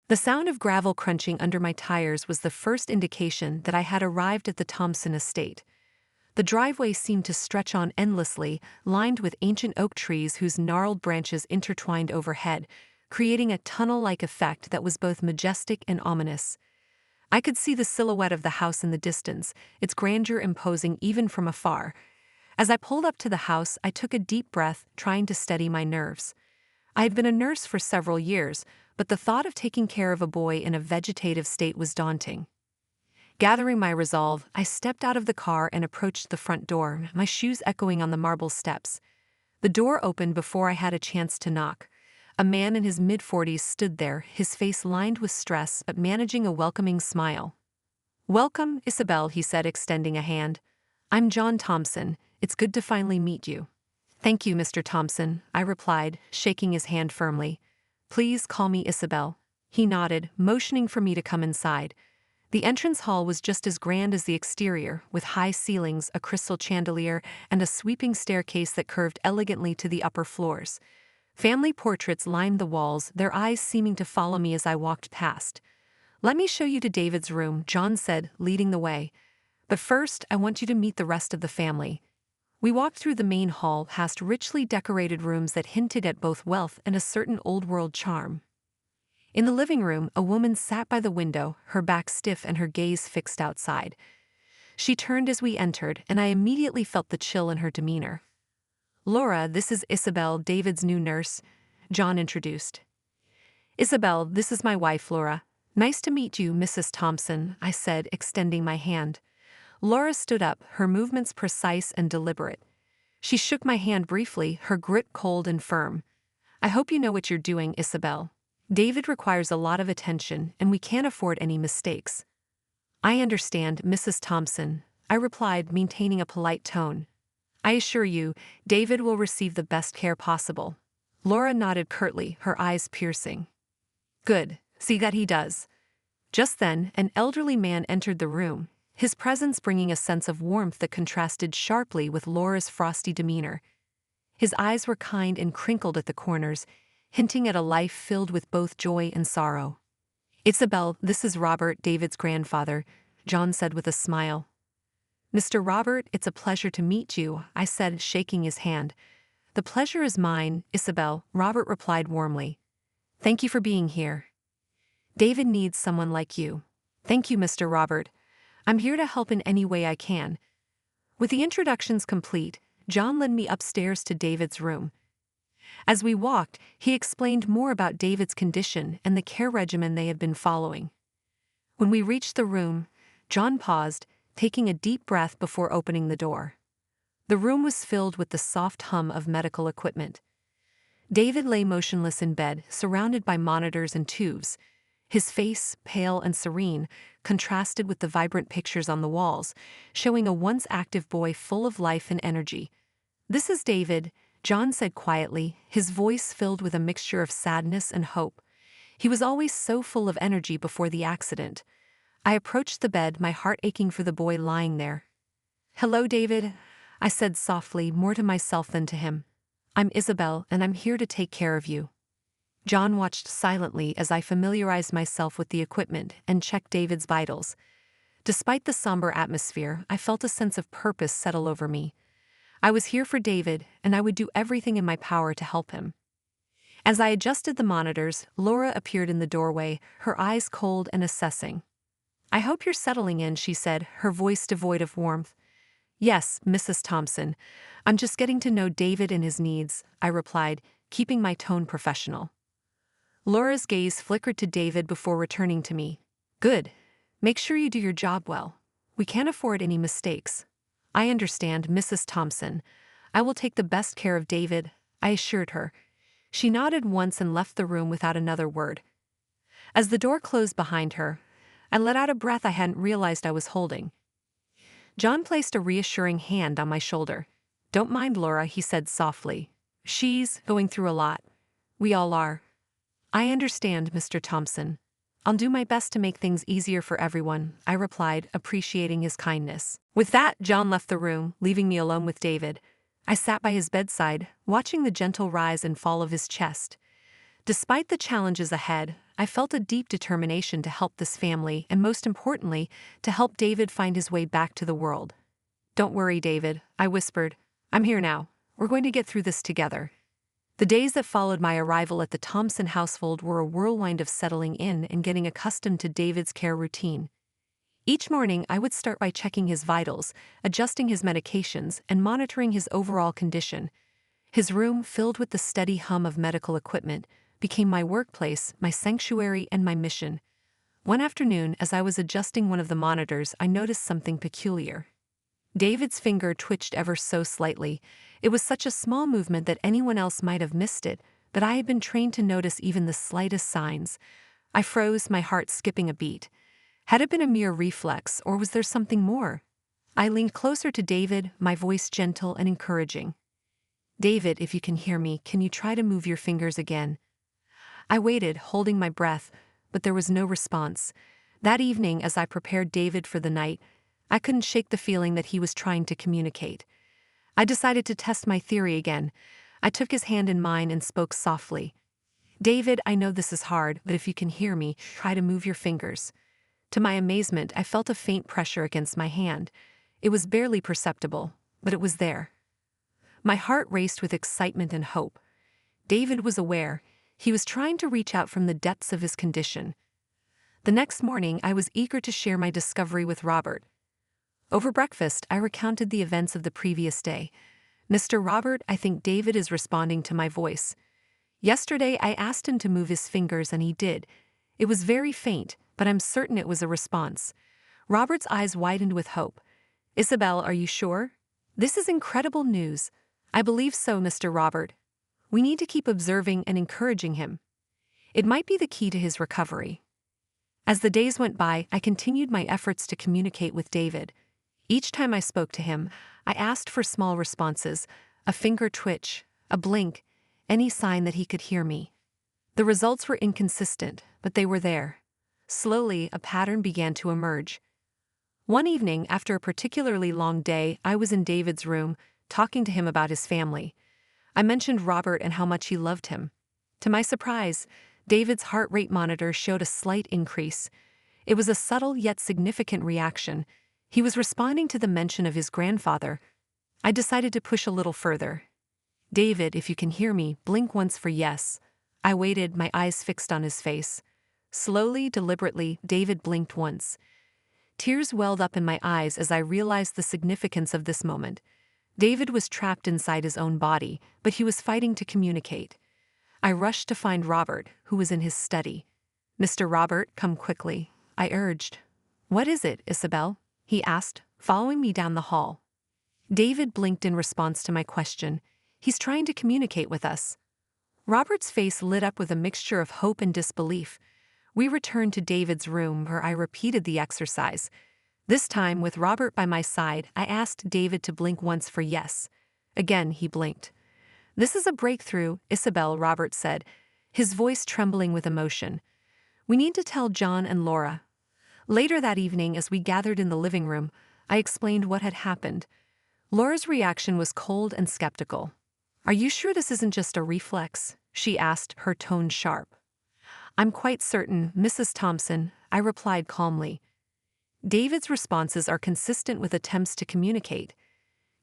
The sound of gravel crunching under my tires was the first indication that I had arrived at the Thompson estate. The driveway seemed to stretch on endlessly, lined with ancient oak trees whose gnarled branches intertwined overhead, creating a tunnel-like effect that was both majestic and ominous. I could see the silhouette of the house in the distance, its grandeur imposing even from afar. As I pulled up to the house, I took a deep breath, trying to steady my nerves. I had been a nurse for several years, but the thought of taking care of a boy in a vegetative state was daunting. Gathering my resolve, I stepped out of the car and approached the front door, my shoes echoing on the marble steps. The door opened before I had a chance to knock. A man in his mid-40s stood there, his face lined with stress but managing a welcoming smile. "Welcome, Isabelle," he said, extending a hand. "I'm John Thompson. It's good to finally meet you." "Thank you, Mr. Thompson," I replied, shaking his hand firmly. "Please call me Isabelle." He nodded, motioning for me to come inside. The entrance hall was just as grand as the exterior, with high ceilings, a crystal chandelier, and a sweeping staircase that curved elegantly to the upper floors. Family portraits lined the walls, their eyes seeming to follow me as I walked past. "Let me show you to David's room," John said, leading the way. "But first, I want you to meet the rest of the family." We walked through the main hall, past richly decorated rooms that hinted at both wealth and a certain old-world charm. In the living room, a woman sat by the window, her back stiff and her gaze fixed outside. She turned as we entered, and I immediately felt the chill in her demeanor. "Laura, this is Isabelle, David's new nurse," John introduced. "Isabelle, this is my wife, Laura. Nice to meet you, Mrs. Thompson," I said, extending my hand. Laura stood up, her movements precise and deliberate. She shook my hand briefly, her grip cold and firm. "I hope you know what you're doing, Isabelle. David requires a lot of attention, and we can't afford any mistakes." "I understand, Mrs. Thompson," I replied, maintaining a polite tone. "I assure you, David will receive the best care possible." Laura nodded curtly, her eyes piercing. "Good, see that he does." Just then, an elderly man entered the room, his presence bringing a sense of warmth that contrasted sharply with Laura's frosty demeanor. His eyes were kind and crinkled at the corners, hinting at a life filled with both joy and sorrow. "Isabelle, this is Robert, David's grandfather," John said with a smile. "Mr. Robert, it's a pleasure to meet you," I said, shaking his hand. "The pleasure is mine, Isabelle," Robert replied warmly. "Thank you for being here. David needs someone like you." "Thank you, Mr. Robert. I'm here to help in any way I can." With the introductions complete, John led me upstairs to David's room. As we walked, he explained more about David's condition and the care regimen they had been following. When we reached the room, John paused, taking a deep breath before opening the door. The room was filled with the soft hum of medical equipment. David lay motionless in bed, surrounded by monitors and tubes. His face, pale and serene, contrasted with the vibrant pictures on the walls, showing a once active boy full of life and energy. "This is David," John said quietly, his voice filled with a mixture of sadness and hope. He was always so full of energy before the accident. I approached the bed, my heart aching for the boy lying there. "Hello, David," I said softly, more to myself than to him. "I'm Isabelle, and I'm here to take care of you." John watched silently as I familiarized myself with the equipment and checked David's vitals. Despite the somber atmosphere, I felt a sense of purpose settle over me. I was here for David, and I would do everything in my power to help him. As I adjusted the monitors, Laura appeared in the doorway, her eyes cold and assessing. "I hope you're settling in," she said, her voice devoid of warmth. "Yes, Mrs. Thompson. I'm just getting to know David and his needs," I replied, keeping my tone professional. Laura's gaze flickered to David before returning to me. "Good. Make sure you do your job well. We can't afford any mistakes." "I understand, Mrs. Thompson. I will take the best care of David," I assured her. She nodded once and left the room without another word. As the door closed behind her, I let out a breath I hadn't realized I was holding. John placed a reassuring hand on my shoulder. "Don't mind Laura," he said softly. "She's going through a lot. We all are." "I understand, Mr. Thompson. I'll do my best to make things easier for everyone," I replied, appreciating his kindness. With that, John left the room, leaving me alone with David. I sat by his bedside, watching the gentle rise and fall of his chest. Despite the challenges ahead, I felt a deep determination to help this family and, most importantly, to help David find his way back to the world. "Don't worry, David," I whispered. "I'm here now. We're going to get through this together." The days that followed my arrival at the Thompson household were a whirlwind of settling in and getting accustomed to David's care routine. Each morning, I would start by checking his vitals, adjusting his medications, and monitoring his overall condition. His room, filled with the steady hum of medical equipment, became my workplace, my sanctuary, and my mission. One afternoon, as I was adjusting one of the monitors, I noticed something peculiar. David's finger twitched ever so slightly. It was such a small movement that anyone else might have missed it, but I had been trained to notice even the slightest signs. I froze, my heart skipping a beat. Had it been a mere reflex, or was there something more? I leaned closer to David, my voice gentle and encouraging. "David, if you can hear me, can you try to move your fingers again?" I waited, holding my breath, but there was no response. That evening, as I prepared David for the night, I couldn't shake the feeling that he was trying to communicate. I decided to test my theory again. I took his hand in mine and spoke softly. "David, I know this is hard, but if you can hear me, try to move your fingers." To my amazement, I felt a faint pressure against my hand. It was barely perceptible, but it was there. My heart raced with excitement and hope. David was aware. He was trying to reach out from the depths of his condition. The next morning, I was eager to share my discovery with Robert. Over breakfast, I recounted the events of the previous day. "Mr. Robert, I think David is responding to my voice. Yesterday, I asked him to move his fingers and he did. It was very faint, but I'm certain it was a response." Robert's eyes widened with hope. "Isabelle, are you sure? This is incredible news." "I believe so, Mr. Robert. We need to keep observing and encouraging him. It might be the key to his recovery." As the days went by, I continued my efforts to communicate with David. Each time I spoke to him, I asked for small responses, a finger twitch, a blink, any sign that he could hear me. The results were inconsistent, but they were there. Slowly, a pattern began to emerge. One evening, after a particularly long day, I was in David's room, talking to him about his family. I mentioned Robert and how much he loved him. To my surprise, David's heart rate monitor showed a slight increase. It was a subtle yet significant reaction. He was responding to the mention of his grandfather. I decided to push a little further. "David, if you can hear me, blink once for yes." I waited, my eyes fixed on his face. Slowly, deliberately, David blinked once. Tears welled up in my eyes as I realized the significance of this moment. David was trapped inside his own body, but he was fighting to communicate. I rushed to find Robert, who was in his study. "Mr. Robert, come quickly," I urged. "What is it, Isabelle?" he asked, following me down the hall. David blinked in response to my question. "He's trying to communicate with us." Robert's face lit up with a mixture of hope and disbelief. We returned to David's room where I repeated the exercise. This time, with Robert by my side, I asked David to blink once for yes. Again, he blinked. "This is a breakthrough, Isabelle," Robert said, his voice trembling with emotion. "We need to tell John and Laura." Later that evening, as we gathered in the living room, I explained what had happened. Laura's reaction was cold and skeptical. "Are you sure this isn't just a reflex?" she asked, her tone sharp. "I'm quite certain, Mrs. Thompson," I replied calmly. David's responses are consistent with attempts to communicate.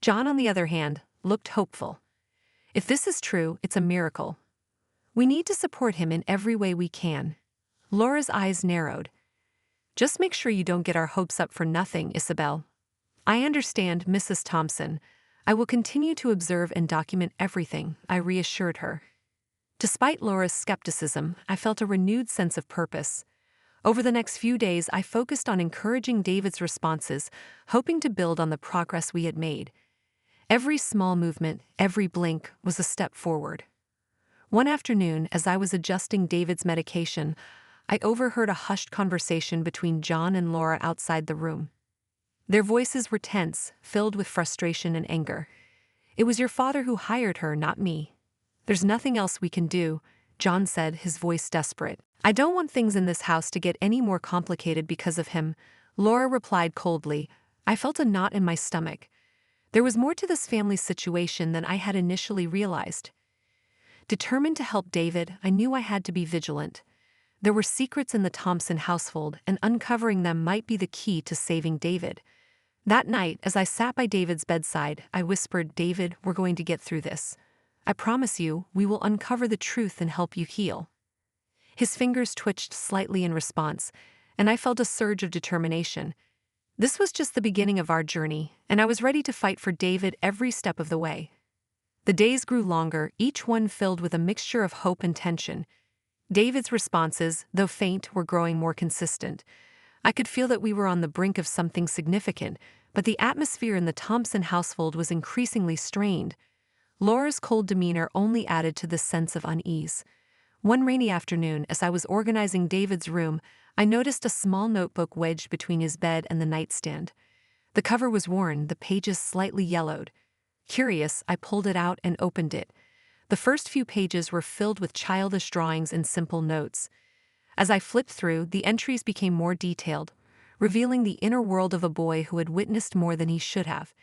John, on the other hand, looked hopeful. "If this is true, it's a miracle. We need to support him in every way we can." Laura's eyes narrowed. "Just make sure you don't get our hopes up for nothing, Isabelle." "I understand, Mrs. Thompson. I will continue to observe and document everything," I reassured her. Despite Laura's skepticism, I felt a renewed sense of purpose. Over the next few days, I focused on encouraging David's responses, hoping to build on the progress we had made. Every small movement, every blink, was a step forward. One afternoon, as I was adjusting David's medication, I overheard a hushed conversation between John and Laura outside the room. Their voices were tense, filled with frustration and anger. "It was your father who hired her, not me. There's nothing else we can do," John said, his voice desperate. "I don't want things in this house to get any more complicated because of him," Laura replied coldly. I felt a knot in my stomach. There was more to this family's situation than I had initially realized. Determined to help David, I knew I had to be vigilant. There were secrets in the Thompson household, and uncovering them might be the key to saving David. That night, as I sat by David's bedside, I whispered, "David, we're going to get through this. I promise you, we will uncover the truth and help you heal." His fingers twitched slightly in response, and I felt a surge of determination. This was just the beginning of our journey, and I was ready to fight for David every step of the way. The days grew longer, each one filled with a mixture of hope and tension. David's responses, though faint, were growing more consistent. I could feel that we were on the brink of something significant, but the atmosphere in the Thompson household was increasingly strained. Laura's cold demeanor only added to this sense of unease. One rainy afternoon, as I was organizing David's room, I noticed a small notebook wedged between his bed and the nightstand. The cover was worn, the pages slightly yellowed. Curious, I pulled it out and opened it. The first few pages were filled with childish drawings and simple notes. As I flipped through, the entries became more detailed, revealing the inner world of a boy who had witnessed more than he should have.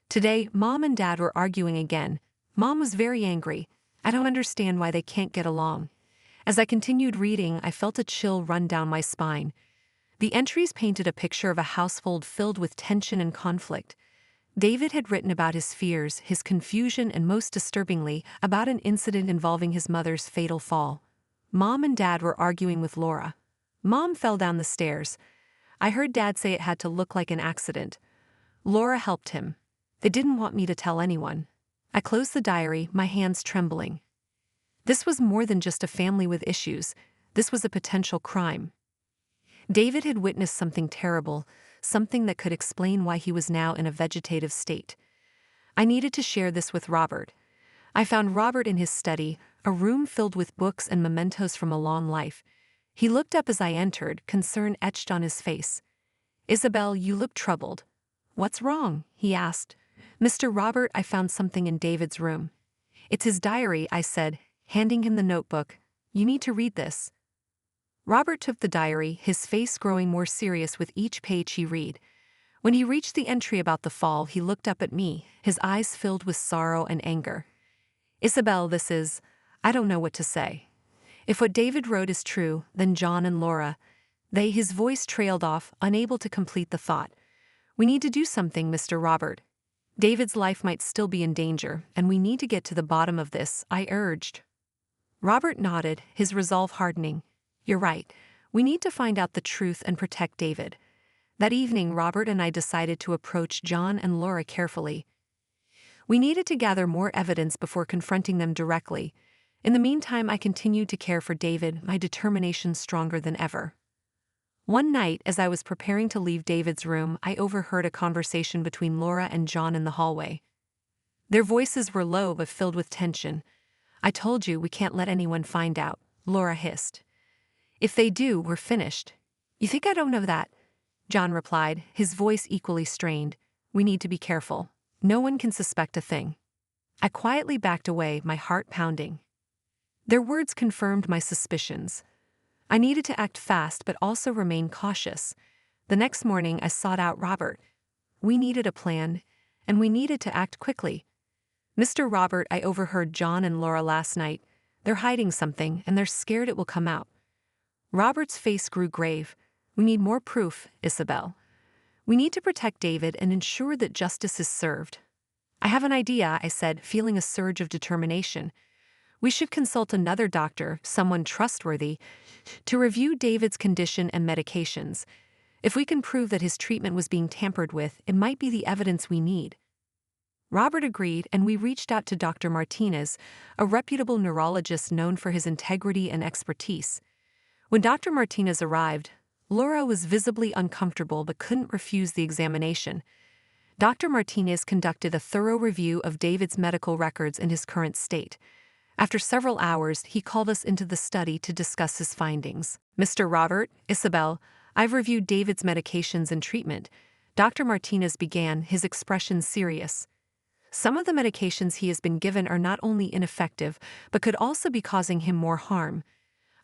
Today, Mom and Dad were arguing again. Mom was very angry. "I don't understand why they can't get along." As I continued reading, I felt a chill run down my spine. The entries painted a picture of a household filled with tension and conflict. David had written about his fears, his confusion, and most disturbingly, about an incident involving his mother's fatal fall. Mom and Dad were arguing with Laura. Mom fell down the stairs. I heard Dad say it had to look like an accident. Laura helped him. They didn't want me to tell anyone. I closed the diary, my hands trembling. This was more than just a family with issues. This was a potential crime. David had witnessed something terrible, something that could explain why he was now in a vegetative state. I needed to share this with Robert. I found Robert in his study, a room filled with books and mementos from a long life. He looked up as I entered, concern etched on his face. "Isabelle, you look troubled." "What's wrong?" he asked. "Mr. Robert, I found something in David's room." "It's his diary," I said, handing him the notebook. "You need to read this." Robert took the diary, his face growing more serious with each page he read. When he reached the entry about the fall, he looked up at me, his eyes filled with sorrow and anger. "Isabelle, I don't know what to say. If what David wrote is true, then John and Laura, his voice trailed off, unable to complete the thought. "We need to do something, Mr. Robert. David's life might still be in danger, and we need to get to the bottom of this," I urged. Robert nodded, his resolve hardening. "You're right. We need to find out the truth and protect David." That evening, Robert and I decided to approach John and Laura carefully. We needed to gather more evidence before confronting them directly. In the meantime, I continued to care for David, my determination stronger than ever. One night, as I was preparing to leave David's room, I overheard a conversation between Laura and John in the hallway. Their voices were low but filled with tension. "I told you we can't let anyone find out," Laura hissed. "If they do, we're finished." "You think I don't know that?" John replied, his voice equally strained. "We need to be careful. No one can suspect a thing." I quietly backed away, my heart pounding. Their words confirmed my suspicions. I needed to act fast but also remain cautious. The next morning, I sought out Robert. We needed a plan, and we needed to act quickly. "Mr. Robert, I overheard John and Laura last night. They're hiding something, and they're scared it will come out." Robert's face grew grave. "We need more proof, Isabelle. We need to protect David and ensure that justice is served." "I have an idea," I said, feeling a surge of determination. "We should consult another doctor, someone trustworthy, to review David's condition and medications. If we can prove that his treatment was being tampered with, it might be the evidence we need." Robert agreed, and we reached out to Dr. Martinez, a reputable neurologist known for his integrity and expertise. When Dr. Martinez arrived, Laura was visibly uncomfortable but couldn't refuse the examination. Dr. Martinez conducted a thorough review of David's medical records and his current state. After several hours, he called us into the study to discuss his findings. "Mr. Robert, Isabelle, I've reviewed David's medications and treatment." Dr. Martinez began, his expression serious. "Some of the medications he has been given are not only ineffective, but could also be causing him more harm.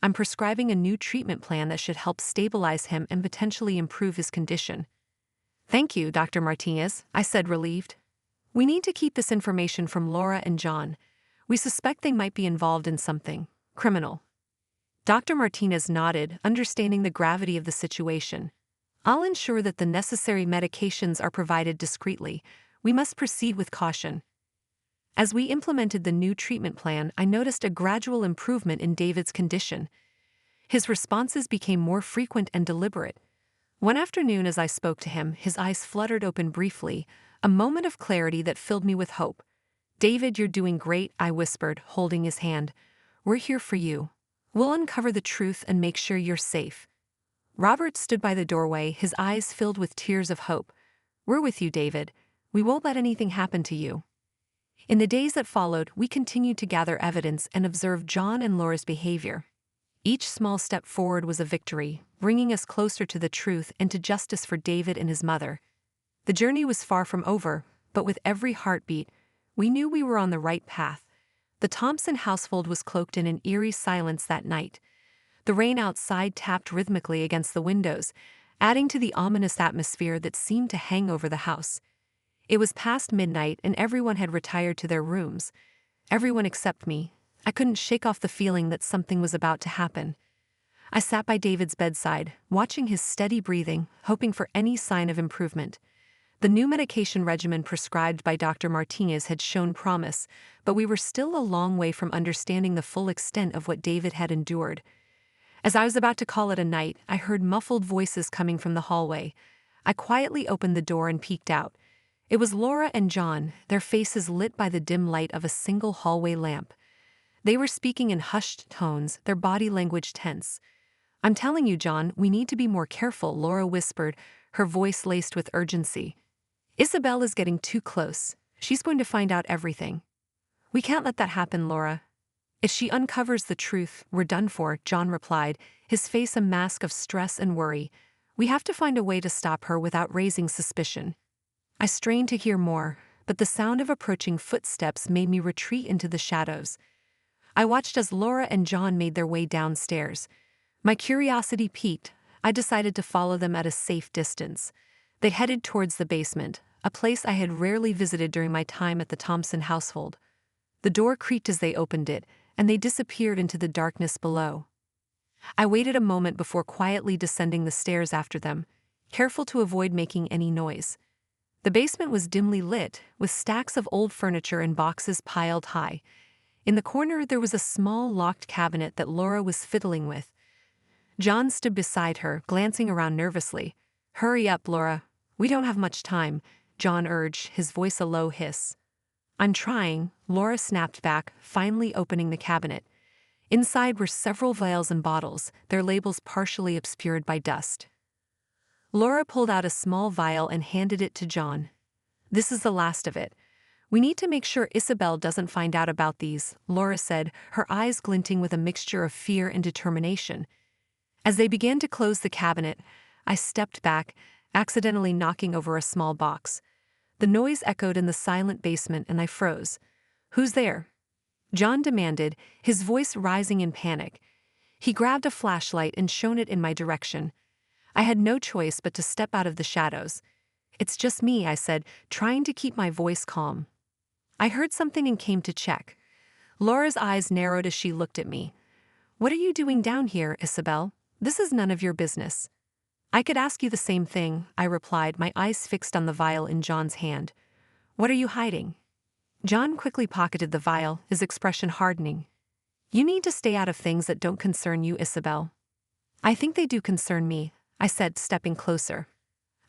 I'm prescribing a new treatment plan that should help stabilize him and potentially improve his condition." "Thank you, Dr. Martinez," I said, relieved. "We need to keep this information from Laura and John. We suspect they might be involved in something criminal." Dr. Martinez nodded, understanding the gravity of the situation. I'll ensure that the necessary medications are provided discreetly. We must proceed with caution. As we implemented the new treatment plan, I noticed a gradual improvement in David's condition. His responses became more frequent and deliberate. One afternoon, as I spoke to him, his eyes fluttered open briefly, a moment of clarity that filled me with hope. "David, you're doing great," I whispered, holding his hand. "We're here for you. We'll uncover the truth and make sure you're safe." Robert stood by the doorway, his eyes filled with tears of hope. "We're with you, David. We won't let anything happen to you." In the days that followed, we continued to gather evidence and observe John and Laura's behavior. Each small step forward was a victory, bringing us closer to the truth and to justice for David and his mother. The journey was far from over, but with every heartbeat, we knew we were on the right path. The Thompson household was cloaked in an eerie silence that night. The rain outside tapped rhythmically against the windows, adding to the ominous atmosphere that seemed to hang over the house. It was past midnight and everyone had retired to their rooms. Everyone except me. I couldn't shake off the feeling that something was about to happen. I sat by David's bedside, watching his steady breathing, hoping for any sign of improvement. The new medication regimen prescribed by Dr. Martinez had shown promise, but we were still a long way from understanding the full extent of what David had endured. As I was about to call it a night, I heard muffled voices coming from the hallway. I quietly opened the door and peeked out. It was Laura and John, their faces lit by the dim light of a single hallway lamp. They were speaking in hushed tones, their body language tense. "I'm telling you, John, we need to be more careful," Laura whispered, her voice laced with urgency. "Isabelle is getting too close. She's going to find out everything." "We can't let that happen, Laura. If she uncovers the truth, we're done for," John replied, his face a mask of stress and worry. "We have to find a way to stop her without raising suspicion." I strained to hear more, but the sound of approaching footsteps made me retreat into the shadows. I watched as Laura and John made their way downstairs. My curiosity piqued. I decided to follow them at a safe distance. They headed towards the basement, a place I had rarely visited during my time at the Thompson household. The door creaked as they opened it, and they disappeared into the darkness below. I waited a moment before quietly descending the stairs after them, careful to avoid making any noise. The basement was dimly lit, with stacks of old furniture and boxes piled high. In the corner there was a small locked cabinet that Laura was fiddling with. John stood beside her, glancing around nervously. "Hurry up, Laura. We don't have much time," John urged, his voice a low hiss. "I'm trying," Laura snapped back, finally opening the cabinet. Inside were several vials and bottles, their labels partially obscured by dust. Laura pulled out a small vial and handed it to John. "This is the last of it. We need to make sure Isabelle doesn't find out about these," Laura said, her eyes glinting with a mixture of fear and determination. As they began to close the cabinet, I stepped back, accidentally knocking over a small box. The noise echoed in the silent basement and I froze. "Who's there?" John demanded, his voice rising in panic. He grabbed a flashlight and shone it in my direction. I had no choice but to step out of the shadows. "It's just me," I said, trying to keep my voice calm. I heard something and came to check. Laura's eyes narrowed as she looked at me. "What are you doing down here, Isabelle? This is none of your business." "I could ask you the same thing," I replied, my eyes fixed on the vial in John's hand. "What are you hiding?" John quickly pocketed the vial, his expression hardening. "You need to stay out of things that don't concern you, Isabelle." "I think they do concern me," I said, stepping closer.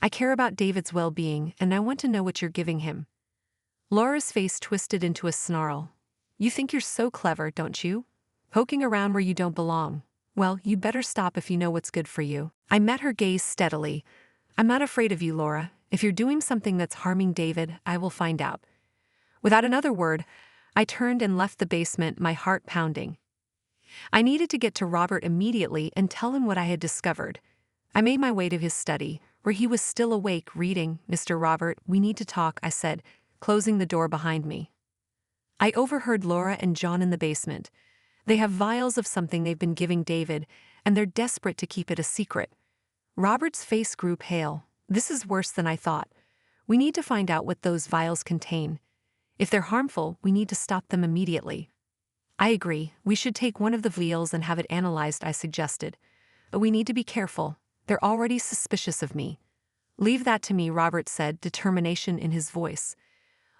"I care about David's well-being, and I want to know what you're giving him." Laura's face twisted into a snarl. "You think you're so clever, don't you? Poking around where you don't belong. Well, you'd better stop if you know what's good for you." I met her gaze steadily. "I'm not afraid of you, Laura. If you're doing something that's harming David, I will find out." Without another word, I turned and left the basement, my heart pounding. I needed to get to Robert immediately and tell him what I had discovered. I made my way to his study, where he was still awake, reading. "Mr. Robert, we need to talk," I said, closing the door behind me. I overheard Laura and John in the basement. They have vials of something they've been giving David, and they're desperate to keep it a secret. Robert's face grew pale. "This is worse than I thought. We need to find out what those vials contain. If they're harmful, we need to stop them immediately." I agree, we should take one of the vials and have it analyzed, I suggested. But we need to be careful. They're already suspicious of me. Leave that to me, Robert said, determination in his voice.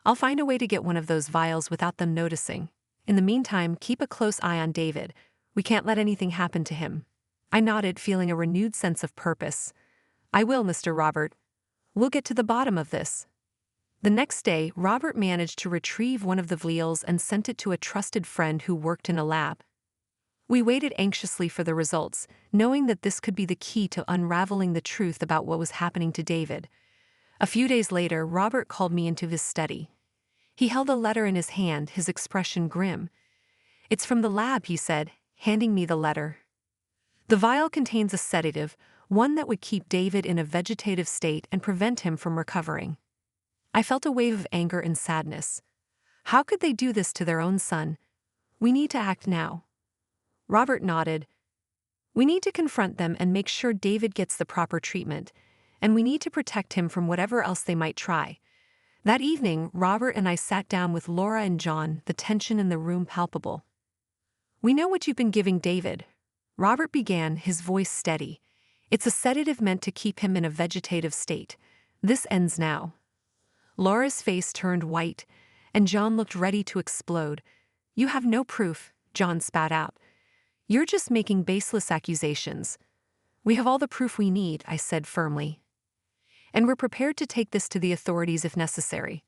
I'll find a way to get one of those vials without them noticing. In the meantime, keep a close eye on David. We can't let anything happen to him. I nodded, feeling a renewed sense of purpose. I will, Mr. Robert. We'll get to the bottom of this. The next day, Robert managed to retrieve one of the vials and sent it to a trusted friend who worked in a lab. We waited anxiously for the results, knowing that this could be the key to unraveling the truth about what was happening to David. A few days later, Robert called me into his study. He held a letter in his hand, his expression grim. It's from the lab, he said, handing me the letter. The vial contains a sedative, one that would keep David in a vegetative state and prevent him from recovering. I felt a wave of anger and sadness. How could they do this to their own son? We need to act now. Robert nodded. We need to confront them and make sure David gets the proper treatment, and we need to protect him from whatever else they might try. That evening, Robert and I sat down with Laura and John, the tension in the room palpable. We know what you've been giving David. Robert began, his voice steady. It's a sedative meant to keep him in a vegetative state. This ends now. Laura's face turned white, and John looked ready to explode. You have no proof, John spat out. You're just making baseless accusations. We have all the proof we need, I said firmly. And we're prepared to take this to the authorities if necessary.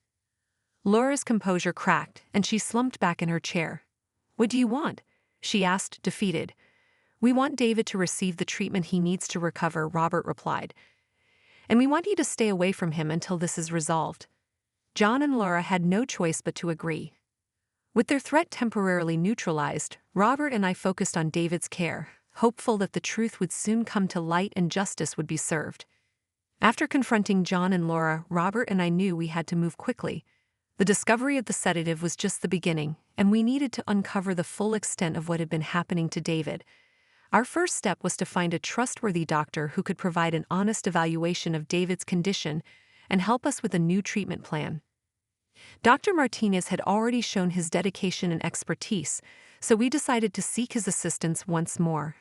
Laura's composure cracked, and she slumped back in her chair. What do you want? She asked, defeated. We want David to receive the treatment he needs to recover, Robert replied. And we want you to stay away from him until this is resolved. John and Laura had no choice but to agree. With their threat temporarily neutralized, Robert and I focused on David's care, hopeful that the truth would soon come to light and justice would be served. After confronting John and Laura, Robert and I knew we had to move quickly. The discovery of the sedative was just the beginning, and we needed to uncover the full extent of what had been happening to David. Our first step was to find a trustworthy doctor who could provide an honest evaluation of David's condition and help us with a new treatment plan. Dr. Martinez had already shown his dedication and expertise, so we decided to seek his assistance once more.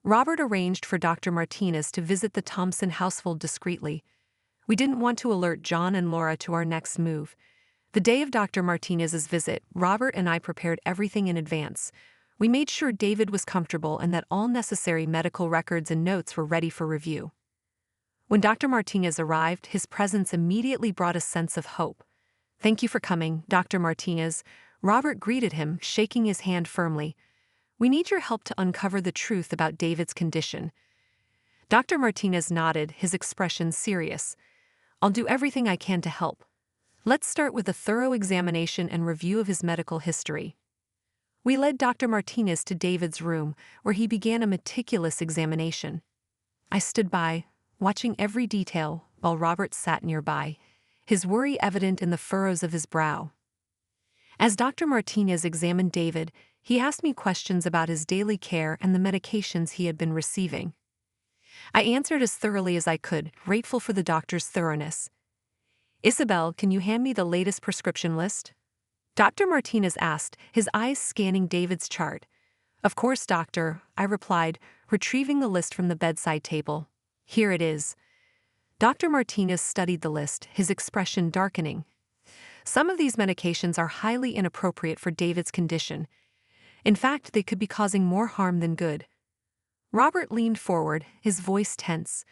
Robert arranged for Dr. Martinez to visit the Thompson household discreetly. We didn't want to alert John and Laura to our next move. The day of Dr. Martinez's visit, Robert and I prepared everything in advance. We made sure David was comfortable and that all necessary medical records and notes were ready for review. When Dr. Martinez arrived, his presence immediately brought a sense of hope. Thank you for coming, Dr. Martinez. Robert greeted him, shaking his hand firmly. We need your help to uncover the truth about David's condition. Dr. Martinez nodded, his expression serious. I'll do everything I can to help. Let's start with a thorough examination and review of his medical history. We led Dr. Martinez to David's room, where he began a meticulous examination. I stood by, watching every detail, while Robert sat nearby, his worry evident in the furrows of his brow. As Dr. Martinez examined David, he asked me questions about his daily care and the medications he had been receiving. I answered as thoroughly as I could, grateful for the doctor's thoroughness. Isabelle, can you hand me the latest prescription list? Dr. Martinez asked, his eyes scanning David's chart. Of course, doctor, I replied, retrieving the list from the bedside table. Here it is. Dr. Martinez studied the list, his expression darkening. Some of these medications are highly inappropriate for David's condition. In fact, they could be causing more harm than good. Robert leaned forward, his voice tense.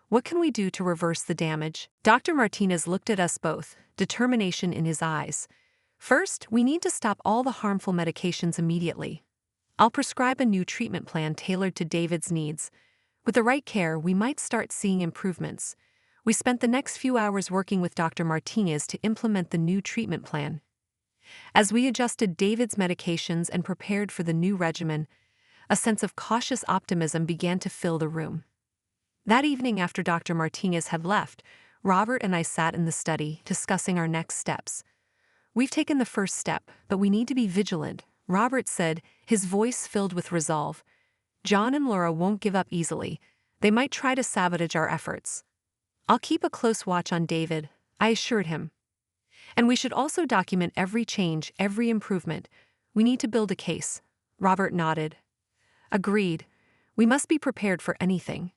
What can we do to reverse the damage? Dr. Martinez looked at us both, determination in his eyes. First, we need to stop all the harmful medications immediately. I'll prescribe a new treatment plan tailored to David's needs. With the right care, we might start seeing improvements. We spent the next few hours working with Dr. Martinez to implement the new treatment plan. As we adjusted David's medications and prepared for the new regimen, a sense of cautious optimism began to fill the room. That evening after Dr. Martinez had left, Robert and I sat in the study, discussing our next steps. We've taken the first step, but we need to be vigilant, Robert said, his voice filled with resolve. John and Laura won't give up easily. They might try to sabotage our efforts. I'll keep a close watch on David, I assured him. And we should also document every change, every improvement. We need to build a case. Robert nodded. Agreed. We must be prepared for anything.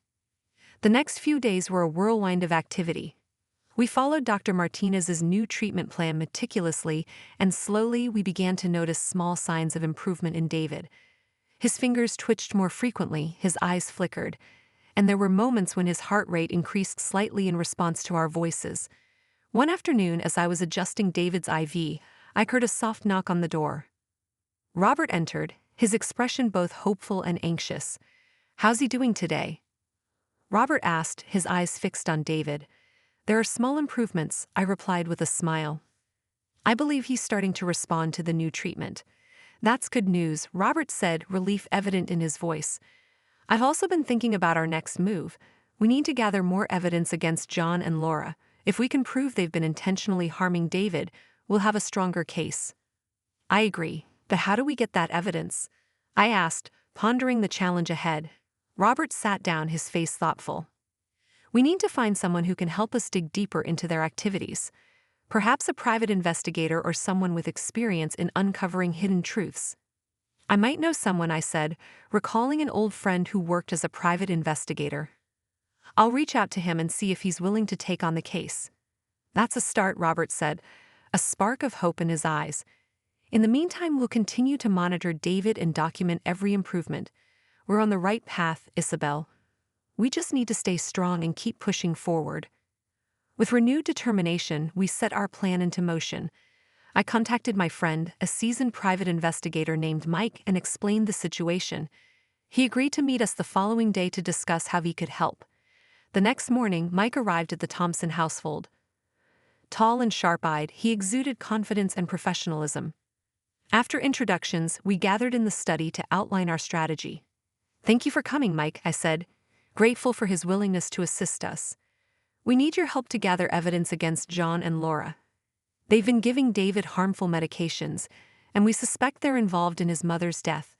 The next few days were a whirlwind of activity. We followed Dr. Martinez's new treatment plan meticulously, and slowly we began to notice small signs of improvement in David. His fingers twitched more frequently, his eyes flickered, and there were moments when his heart rate increased slightly in response to our voices. One afternoon, as I was adjusting David's IV, I heard a soft knock on the door. Robert entered, his expression both hopeful and anxious. "How's he doing today?" Robert asked, his eyes fixed on David. "There are small improvements," I replied with a smile. "I believe he's starting to respond to the new treatment." "That's good news," Robert said, relief evident in his voice. "I've also been thinking about our next move. We need to gather more evidence against John and Laura. If we can prove they've been intentionally harming David, we'll have a stronger case." "I agree, but how do we get that evidence?" I asked, pondering the challenge ahead. Robert sat down, his face thoughtful. "We need to find someone who can help us dig deeper into their activities. Perhaps a private investigator or someone with experience in uncovering hidden truths." "I might know someone," I said, recalling an old friend who worked as a private investigator. "I'll reach out to him and see if he's willing to take on the case." "That's a start," Robert said, a spark of hope in his eyes. "In the meantime, we'll continue to monitor David and document every improvement. We're on the right path, Isabelle. We just need to stay strong and keep pushing forward." With renewed determination, we set our plan into motion. I contacted my friend, a seasoned private investigator named Mike, and explained the situation. He agreed to meet us the following day to discuss how he could help. The next morning, Mike arrived at the Thompson household. Tall and sharp-eyed, he exuded confidence and professionalism. After introductions, we gathered in the study to outline our strategy. "Thank you for coming, Mike," I said, grateful for his willingness to assist us. "We need your help to gather evidence against John and Laura. They've been giving David harmful medications, and we suspect they're involved in his mother's death."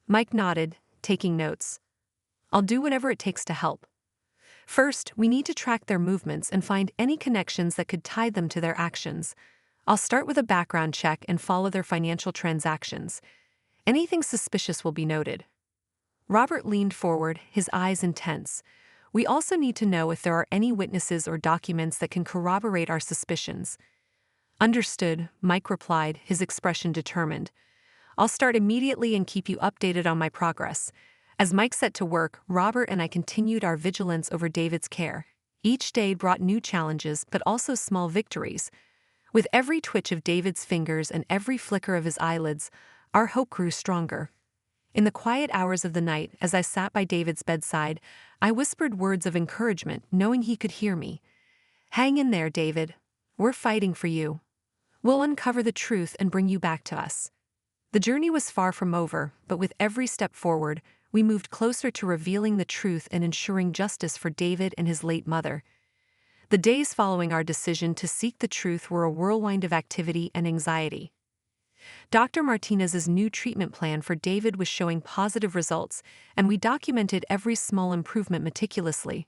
Mike nodded, taking notes. "I'll do whatever it takes to help. First, we need to track their movements and find any connections that could tie them to their actions. I'll start with a background check and follow their financial transactions. Anything suspicious will be noted." Robert leaned forward, his eyes intense. "We also need to know if there are any witnesses or documents that can corroborate our suspicions." "Understood," Mike replied, his expression determined. "I'll start immediately and keep you updated on my progress." As Mike set to work, Robert and I continued our vigilance over David's care. Each day brought new challenges, but also small victories. With every twitch of David's fingers and every flicker of his eyelids, our hope grew stronger. In the quiet hours of the night, as I sat by David's bedside, I whispered words of encouragement, knowing he could hear me. "Hang in there, David. We're fighting for you. We'll uncover the truth and bring you back to us." The journey was far from over, but with every step forward, we moved closer to revealing the truth and ensuring justice for David and his late mother. The days following our decision to seek the truth were a whirlwind of activity and anxiety. Dr. Martinez's new treatment plan for David was showing positive results, and we documented every small improvement meticulously.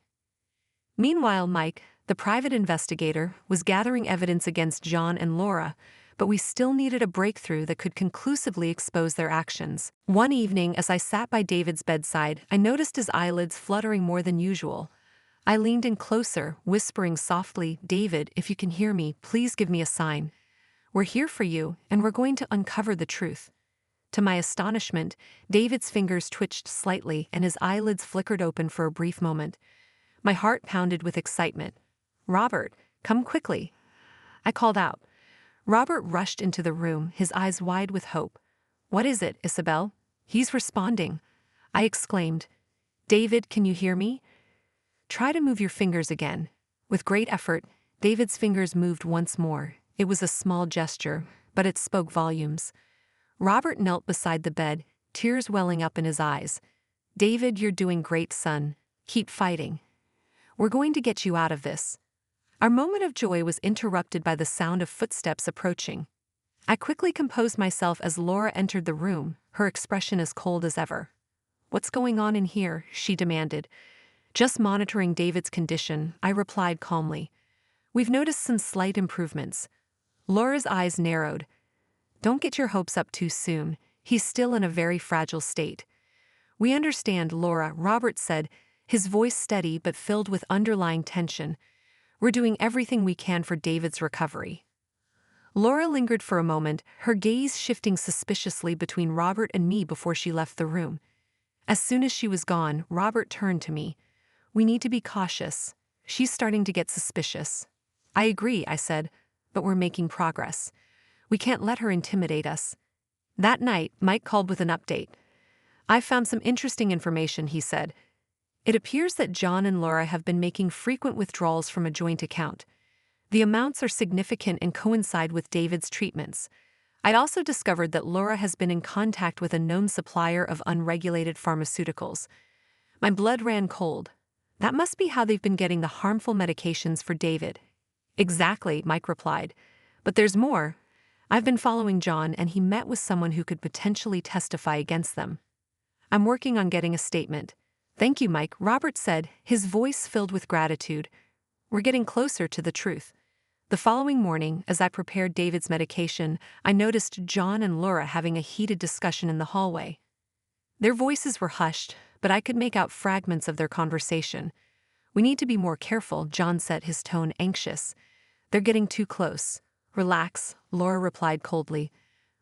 Meanwhile, Mike, the private investigator, was gathering evidence against John and Laura, but we still needed a breakthrough that could conclusively expose their actions. One evening, as I sat by David's bedside, I noticed his eyelids fluttering more than usual. I leaned in closer, whispering softly, "David, if you can hear me, please give me a sign. We're here for you, and we're going to uncover the truth." To my astonishment, David's fingers twitched slightly and his eyelids flickered open for a brief moment. My heart pounded with excitement. "Robert, come quickly," I called out. Robert rushed into the room, his eyes wide with hope. "What is it, Isabelle?" "He's responding," I exclaimed. "David, can you hear me?" "Try to move your fingers again." With great effort, David's fingers moved once more. It was a small gesture, but it spoke volumes. Robert knelt beside the bed, tears welling up in his eyes. "David, you're doing great, son. Keep fighting. We're going to get you out of this." Our moment of joy was interrupted by the sound of footsteps approaching. I quickly composed myself as Laura entered the room, her expression as cold as ever. "What's going on in here?" she demanded. "Just monitoring David's condition," I replied calmly. "We've noticed some slight improvements." Laura's eyes narrowed. Don't get your hopes up too soon. He's still in a very fragile state. We understand, Laura, Robert said, his voice steady but filled with underlying tension. We're doing everything we can for David's recovery. Laura lingered for a moment, her gaze shifting suspiciously between Robert and me before she left the room. As soon as she was gone, Robert turned to me. We need to be cautious. She's starting to get suspicious. I agree, I said, but we're making progress. We can't let her intimidate us. That night, Mike called with an update. I found some interesting information, he said. It appears that John and Laura have been making frequent withdrawals from a joint account. The amounts are significant and coincide with David's treatments. I'd also discovered that Laura has been in contact with a known supplier of unregulated pharmaceuticals. My blood ran cold. That must be how they've been getting the harmful medications for David. Exactly, Mike replied. But there's more. I've been following John, and he met with someone who could potentially testify against them. I'm working on getting a statement. Thank you, Mike, Robert said, his voice filled with gratitude. We're getting closer to the truth. The following morning, as I prepared David's medication, I noticed John and Laura having a heated discussion in the hallway. Their voices were hushed, but I could make out fragments of their conversation. We need to be more careful, John said, his tone anxious. They're getting too close. Relax, Laura replied coldly.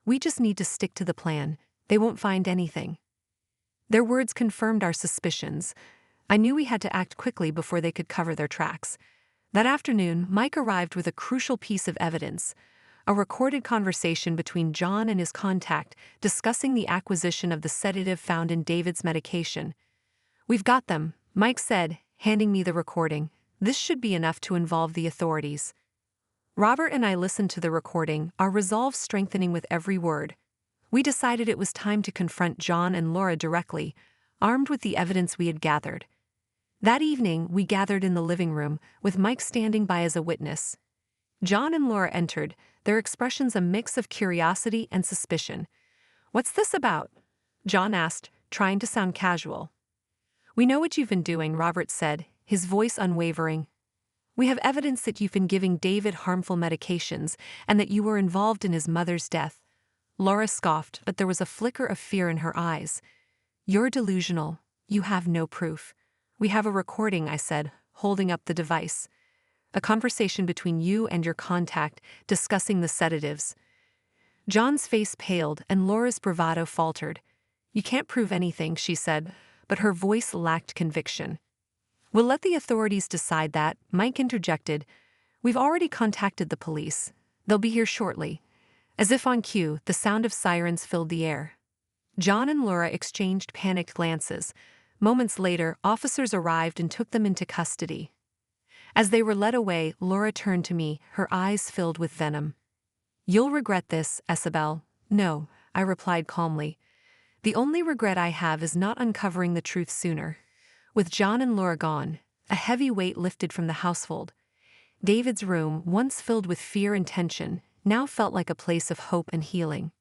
We just need to stick to the plan. They won't find anything. Their words confirmed our suspicions. I knew we had to act quickly before they could cover their tracks. That afternoon, Mike arrived with a crucial piece of evidence, a recorded conversation between John and his contact discussing the acquisition of the sedative found in David's medication. We've got them, Mike said, handing me the recording. This should be enough to involve the authorities. Robert and I listened to the recording, our resolve strengthening with every word. We decided it was time to confront John and Laura directly, armed with the evidence we had gathered. That evening, we gathered in the living room, with Mike standing by as a witness. John and Laura entered, their expressions a mix of curiosity and suspicion. What's this about? John asked, trying to sound casual. We know what you've been doing, Robert said, his voice unwavering. We have evidence that you've been giving David harmful medications and that you were involved in his mother's death. Laura scoffed, but there was a flicker of fear in her eyes. You're delusional. You have no proof. We have a recording, I said, holding up the device. A conversation between you and your contact discussing the sedatives. John's face paled and Laura's bravado faltered. You can't prove anything, she said, but her voice lacked conviction. We'll let the authorities decide that, Mike interjected. We've already contacted the police. They'll be here shortly. As if on cue, the sound of sirens filled the air. John and Laura exchanged panicked glances. Moments later, officers arrived and took them into custody. As they were led away, Laura turned to me, her eyes filled with venom. You'll regret this, Isabelle. No, I replied calmly. The only regret I have is not uncovering the truth sooner. With John and Laura gone, a heavy weight lifted from the household. David's room, once filled with fear and tension, now felt like a place of hope and healing.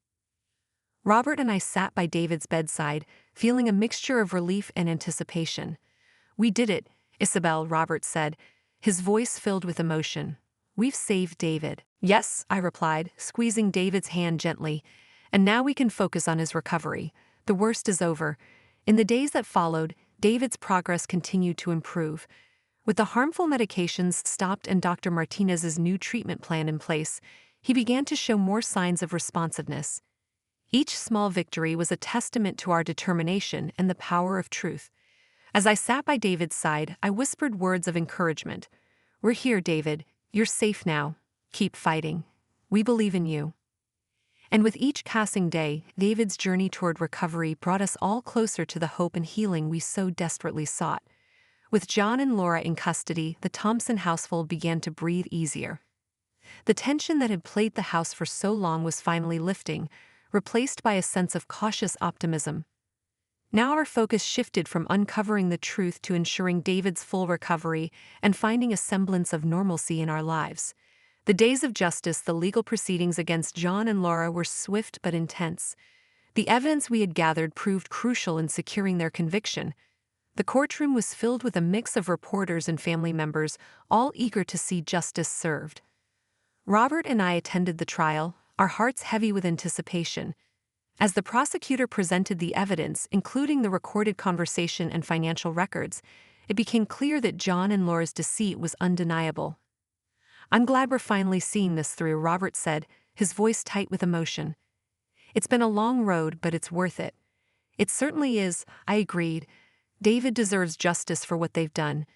Robert and I sat by David's bedside, feeling a mixture of relief and anticipation. We did it, Isabelle, Robert said, his voice filled with emotion. We've saved David. Yes, I replied, squeezing David's hand gently. And now we can focus on his recovery. The worst is over. In the days that followed, David's progress continued to improve. With the harmful medications stopped and Dr. Martinez's new treatment plan in place, he began to show more signs of responsiveness. Each small victory was a testament to our determination and the power of truth. As I sat by David's side, I whispered words of encouragement. We're here, David. You're safe now. Keep fighting. We believe in you. And with each passing day, David's journey toward recovery brought us all closer to the hope and healing we so desperately sought. With John and Laura in custody, the Thompson household began to breathe easier. The tension that had plagued the house for so long was finally lifting, replaced by a sense of cautious optimism. Now our focus shifted from uncovering the truth to ensuring David's full recovery and finding a semblance of normalcy in our lives. The days of justice, the legal proceedings against John and Laura were swift but intense. The evidence we had gathered proved crucial in securing their conviction. The courtroom was filled with a mix of reporters and family members, all eager to see justice served. Robert and I attended the trial, our hearts heavy with anticipation. As the prosecutor presented the evidence, including the recorded conversation and financial records, it became clear that John and Laura's deceit was undeniable. "I'm glad we're finally seeing this through," Robert said, his voice tight with emotion. "It's been a long road, but it's worth it." "It certainly is," I agreed. "David deserves justice for what they've done."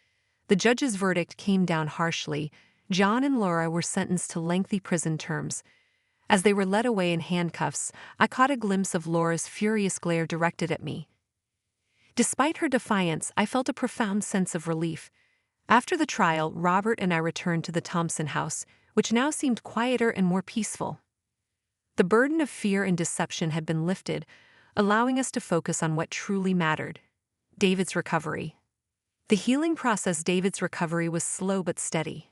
The judge's verdict came down harshly. John and Laura were sentenced to lengthy prison terms. As they were led away in handcuffs, I caught a glimpse of Laura's furious glare directed at me. Despite her defiance, I felt a profound sense of relief. After the trial, Robert and I returned to the Thompson house, which now seemed quieter and more peaceful. The burden of fear and deception had been lifted, allowing us to focus on what truly mattered: David's recovery. The healing process. David's recovery was slow but steady.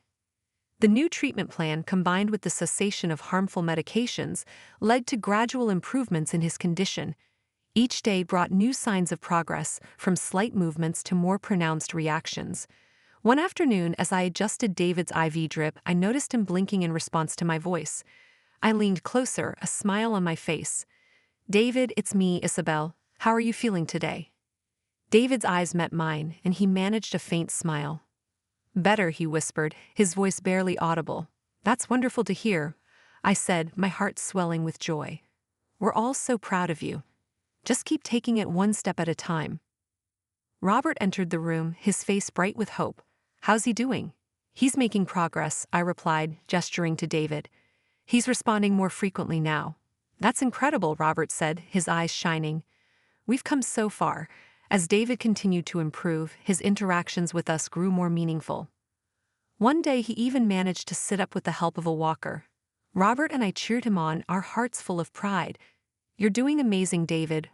The new treatment plan, combined with the cessation of harmful medications, led to gradual improvements in his condition. Each day brought new signs of progress, from slight movements to more pronounced reactions. One afternoon, as I adjusted David's IV drip, I noticed him blinking in response to my voice. I leaned closer, a smile on my face. "David, it's me, Isabelle. How are you feeling today?" David's eyes met mine, and he managed a faint smile. "Better," he whispered, his voice barely audible. "That's wonderful to hear," I said, my heart swelling with joy. "We're all so proud of you. Just keep taking it one step at a time." Robert entered the room, his face bright with hope. "How's he doing?" "He's making progress," I replied, gesturing to David. "He's responding more frequently now." "That's incredible," Robert said, his eyes shining. "We've come so far." As David continued to improve, his interactions with us grew more meaningful. One day he even managed to sit up with the help of a walker. Robert and I cheered him on, our hearts full of pride. "You're doing amazing, David,"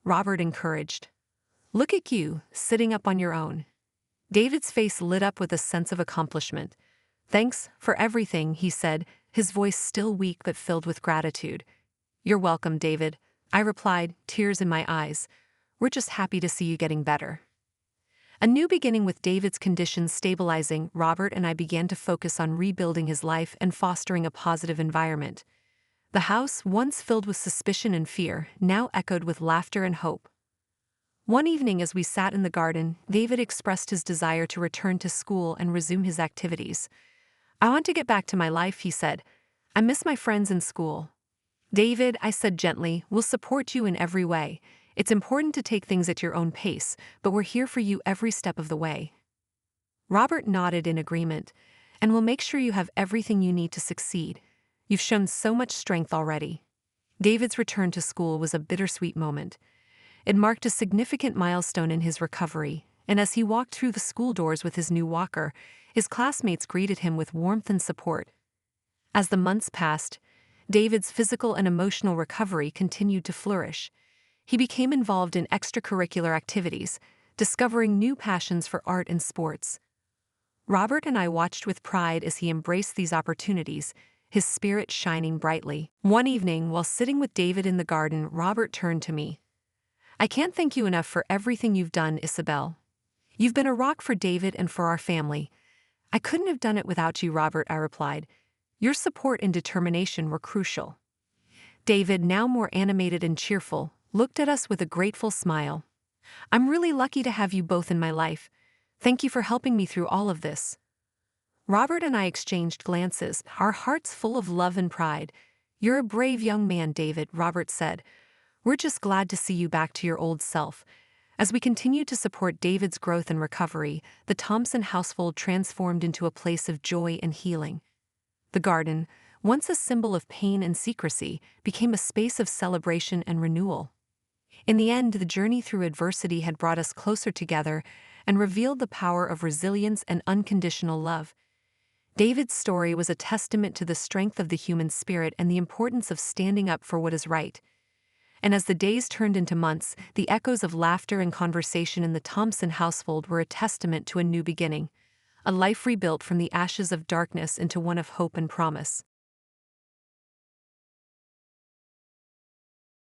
Robert encouraged. "Look at you, sitting up on your own." David's face lit up with a sense of accomplishment. "Thanks for everything," he said, his voice still weak but filled with gratitude. "You're welcome, David," I replied, tears in my eyes. "We're just happy to see you getting better." A new beginning. With David's condition stabilizing, Robert and I began to focus on rebuilding his life and fostering a positive environment. The house, once filled with suspicion and fear, now echoed with laughter and hope. One evening, as we sat in the garden, David expressed his desire to return to school and resume his activities. "I want to get back to my life," he said. "I miss my friends in school." "David," I said gently, "we'll support you in every way. It's important to take things at your own pace, but we're here for you every step of the way." Robert nodded in agreement. "And we'll make sure you have everything you need to succeed. You've shown so much strength already." David's return to school was a bittersweet moment. It marked a significant milestone in his recovery, and as he walked through the school doors with his new walker, his classmates greeted him with warmth and support. As the months passed, David's physical and emotional recovery continued to flourish. He became involved in extracurricular activities, discovering new passions for art and sports. Robert and I watched with pride as he embraced these opportunities, his spirit shining brightly. One evening, while sitting with David in the garden, Robert turned to me. "I can't thank you enough for everything you've done, Isabelle. You've been a rock for David and for our family." "I couldn't have done it without you, Robert," I replied. "Your support and determination were crucial." David, now more animated and cheerful, looked at us with a grateful smile. "I'm really lucky to have you both in my life. Thank you for helping me through all of this." Robert and I exchanged glances, our hearts full of love and pride. "You're a brave young man, David," Robert said. "We're just glad to see you back to your old self." As we continued to support David's growth and recovery, the Thompson household transformed into a place of joy and healing. The garden, once a symbol of pain and secrecy, became a space of celebration and renewal. In the end, the journey through adversity had brought us closer together and revealed the power of resilience and unconditional love. David's story was a testament to the strength of the human spirit and the importance of standing up for what is right. And as the days turned into months, the echoes of laughter and conversation in the Thompson household were a testament to a new beginning, a life rebuilt from the ashes of darkness into one of hope and promise.